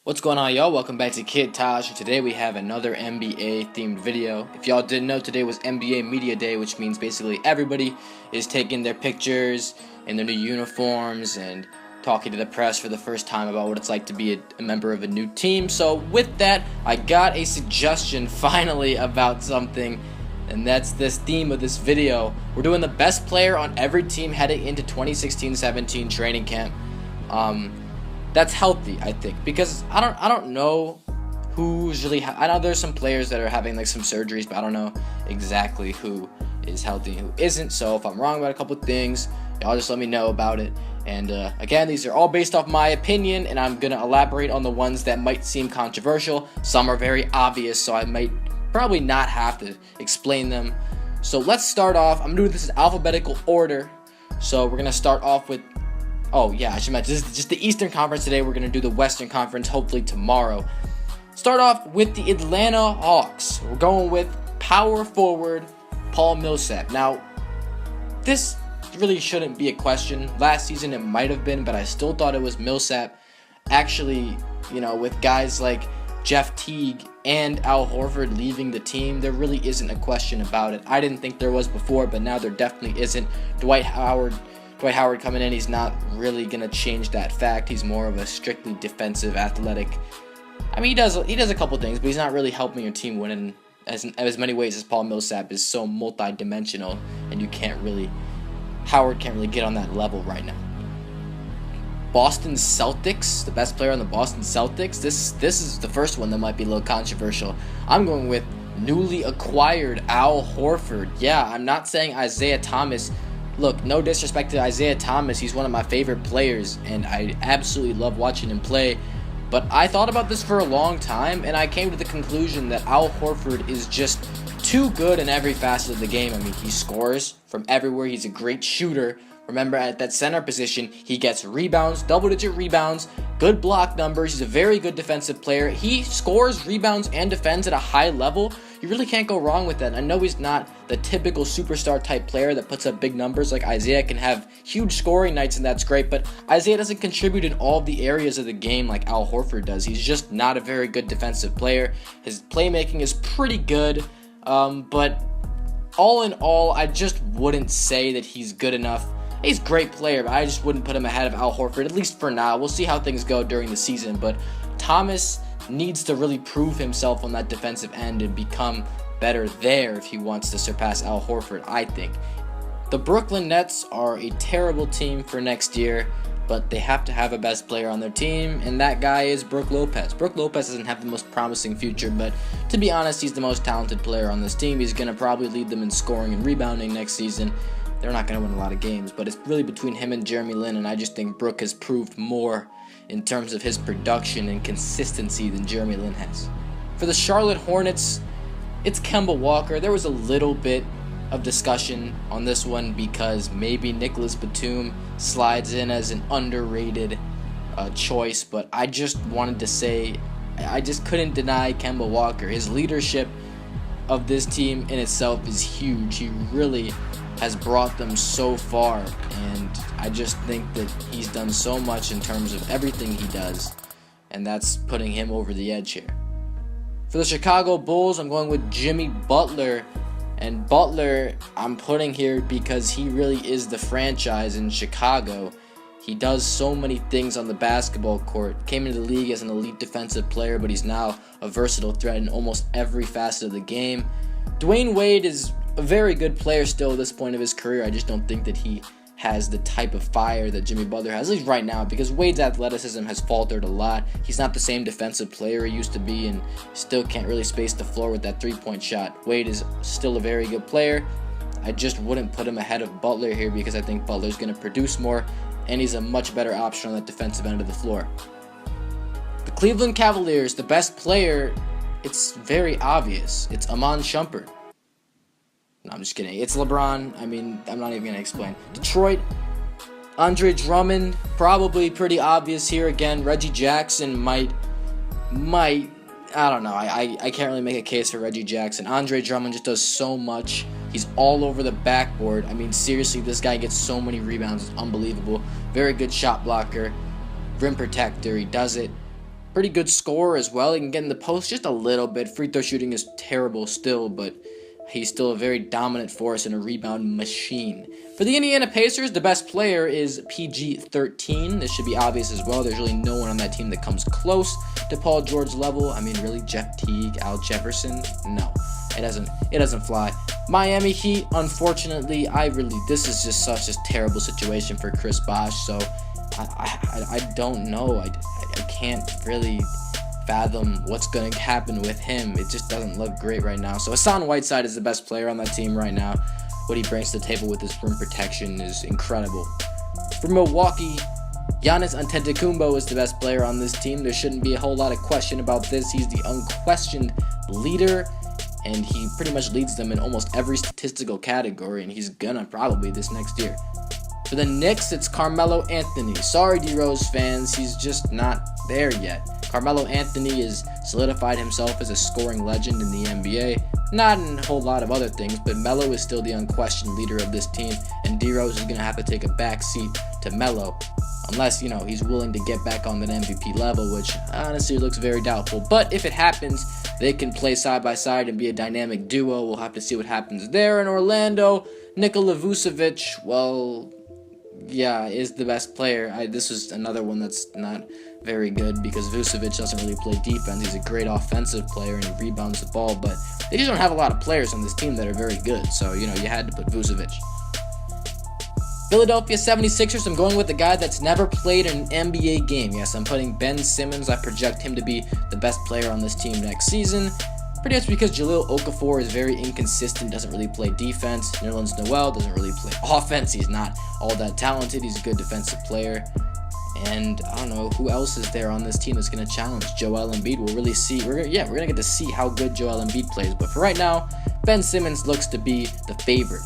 What's going on, y'all? Welcome back to Kid Taj, and today we have another NBA themed video. If y'all didn't know, today was NBA Media Day, which means basically everybody is taking their pictures in their new uniforms and talking to the press for the first time about what it's like to be a member of a new team. So with that, I got a suggestion finally about something, and that's this theme of this video. We're doing the best player on every team heading into 2016-17 training camp. That's healthy, I think, because I don't know who's really. I know there's some players that are having like some surgeries, but I don't know exactly who is healthy and who isn't. So if I'm wrong about a couple of things, y'all just let me know about it. And again, these are all based off my opinion, and I'm gonna elaborate on the ones that might seem controversial. Some are very obvious, so I might probably not have to explain them. So let's start off. I'm gonna do this in alphabetical order. So we're gonna start off with. Oh, yeah, I should mention, this is just the Eastern Conference today. We're going to do the Western Conference hopefully tomorrow. Start off with the Atlanta Hawks. We're going with power forward Paul Millsap. Now, this really shouldn't be a question. Last season it might have been, but I still thought it was Millsap. Actually, with guys like Jeff Teague and Al Horford leaving the team, there really isn't a question about it. I didn't think there was before, but now there definitely isn't. Dwight Howard coming in, he's not really going to change that fact. He's more of a strictly defensive, athletic. I mean, he does a couple things, but he's not really helping your team win in as many ways as Paul Millsap is so multi-dimensional, and Howard can't really get on that level right now. Boston Celtics, the best player on the Boston Celtics. This is the first one that might be a little controversial. I'm going with newly acquired Al Horford. Yeah, I'm not saying Isaiah Thomas. Look, no disrespect to Isaiah Thomas, he's one of my favorite players, and I absolutely love watching him play. But I thought about this for a long time, and I came to the conclusion that Al Horford is just too good in every facet of the game. I mean, he scores from everywhere. He's a great shooter. Remember, at that center position, he gets rebounds, double-digit rebounds, good block numbers. He's a very good defensive player. He scores, rebounds, and defends at a high level. You really can't go wrong with that. I know he's not the typical superstar type player that puts up big numbers like Isaiah can have huge scoring nights, and that's great, but Isaiah doesn't contribute in all the areas of the game like Al Horford does. He's just not a very good defensive player. His playmaking is pretty good, but all in all, I just wouldn't say that he's good enough. He's a great player, but I just wouldn't put him ahead of Al Horford, at least for now. We'll see how things go during the season, but Thomas needs to really prove himself on that defensive end and become better there if he wants to surpass Al Horford, I think. The Brooklyn Nets are a terrible team for next year, but they have to have a best player on their team, and that guy is Brook Lopez. Brook Lopez doesn't have the most promising future, but to be honest, he's the most talented player on this team. He's going to probably lead them in scoring and rebounding next season. They're not going to win a lot of games, but it's really between him and Jeremy Lin, and I just think Brook has proved more in terms of his production and consistency than Jeremy Lin has. For the Charlotte Hornets, it's Kemba Walker. There was a little bit of discussion on this one because maybe Nicholas Batum slides in as an underrated choice, but I just wanted to say I just couldn't deny Kemba Walker. His leadership of this team in itself is huge. He really has brought them so far, and I just think that he's done so much in terms of everything he does, and that's putting him over the edge here. For the Chicago Bulls, I'm going with Jimmy Butler, and Butler I'm putting here because he really is the franchise in Chicago. He does so many things on the basketball court. Came into the league as an elite defensive player, but he's now a versatile threat in almost every facet of the game. Dwayne Wade is a very good player still at this point of his career. I just don't think that he has the type of fire that Jimmy Butler has, at least right now, because Wade's athleticism has faltered a lot. He's not the same defensive player he used to be, and still can't really space the floor with that three-point shot. Wade is still a very good player. I just wouldn't put him ahead of Butler here because I think Butler's going to produce more, and he's a much better option on that defensive end of the floor. The Cleveland Cavaliers, the best player, it's very obvious. It's Iman Shumpert. No, I'm just kidding. It's LeBron. I mean, I'm not even going to explain. Detroit, Andre Drummond, probably pretty obvious here again. Reggie Jackson might, I don't know. I can't really make a case for Reggie Jackson. Andre Drummond just does so much. He's all over the backboard. I mean, seriously, this guy gets so many rebounds. It's unbelievable. Very good shot blocker, rim protector. He does it Pretty good scorer as well. He can get in the post just a little bit. Free throw shooting is terrible still, but he's still a very dominant force and a rebound machine. For the Indiana Pacers, the best player is PG-13. This should be obvious as well. There's really no one on that team that comes close to Paul George level. I mean, really, Jeff Teague, Al Jefferson? No, it doesn't fly. Miami Heat, unfortunately, this is just such a terrible situation for Chris Bosh, so I don't know. I can't really fathom what's going to happen with him. It just doesn't look great right now. So Hassan Whiteside is the best player on that team right now. What he brings to the table with his rim protection is incredible. For Milwaukee, Giannis Antetokounmpo is the best player on this team. There shouldn't be a whole lot of question about this. He's the unquestioned leader, and he pretty much leads them in almost every statistical category, and he's gonna probably this next year. For the Knicks, it's Carmelo Anthony. Sorry, D-Rose fans, he's just not there yet. Carmelo Anthony has solidified himself as a scoring legend in the NBA. Not in a whole lot of other things, but Melo is still the unquestioned leader of this team, and D-Rose is going to have to take a back seat to Melo, unless, he's willing to get back on that MVP level, which honestly looks very doubtful. But if it happens, they can play side by side and be a dynamic duo. We'll have to see what happens there. In Orlando, Nikola Vucevic, is the best player. This is another one that's not very good because Vucevic doesn't really play defense. He's a great offensive player and he rebounds the ball, but they just don't have a lot of players on this team that are very good. So, you had to put Vucevic. Philadelphia 76ers, I'm going with the guy that's never played an NBA game. Yes, I'm putting Ben Simmons. I project him to be the best player on this team next season. Pretty much because Jahlil Okafor is very inconsistent, doesn't really play defense. Nerlens Noel doesn't really play offense. He's not all that talented. He's a good defensive player. And I don't know who else is there on this team that's going to challenge Joel Embiid. We'll really see. We're going to get to see how good Joel Embiid plays. But for right now, Ben Simmons looks to be the favorite.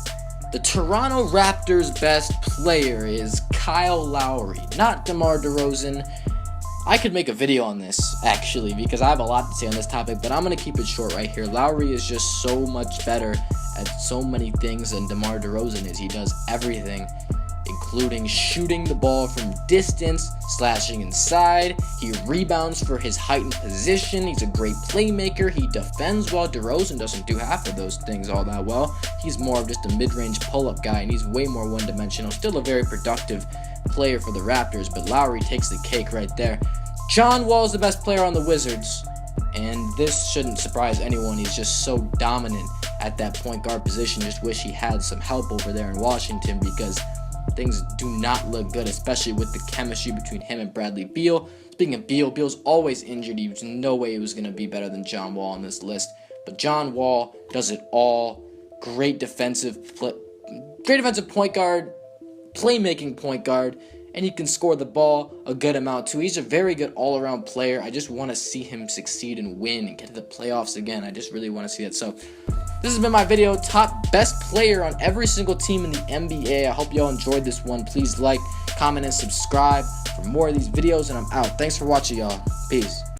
The Toronto Raptors' best player is Kyle Lowry, not DeMar DeRozan. I could make a video on this, actually, because I have a lot to say on this topic, but I'm going to keep it short right here. Lowry is just so much better at so many things than DeMar DeRozan is. He does everything, including shooting the ball from distance, slashing inside. He rebounds for his height and position. He's a great playmaker. He defends well. DeRozan doesn't do half of those things all that well. He's more of just a mid-range pull-up guy, and he's way more one-dimensional. Still a very productive player for the Raptors, but Lowry takes the cake right there. John Wall is the best player on the Wizards, and this shouldn't surprise anyone. He's just so dominant at that point guard position. Just wish he had some help over there in Washington because things do not look good, especially with the chemistry between him and Bradley Beal. Speaking of Beal, Beal's always injured. There's no way he was going to be better than John Wall on this list, but John Wall does it all. Great defensive point guard, playmaking point guard, and he can score the ball a good amount too. He's a very good all-around player. I just want to see him succeed and win and get to the playoffs again. I just really want to see that. So this has been my video, top best player on every single team in the NBA. I hope y'all enjoyed this one. Please like, comment, and subscribe for more of these videos, and I'm out. Thanks for watching, y'all. Peace.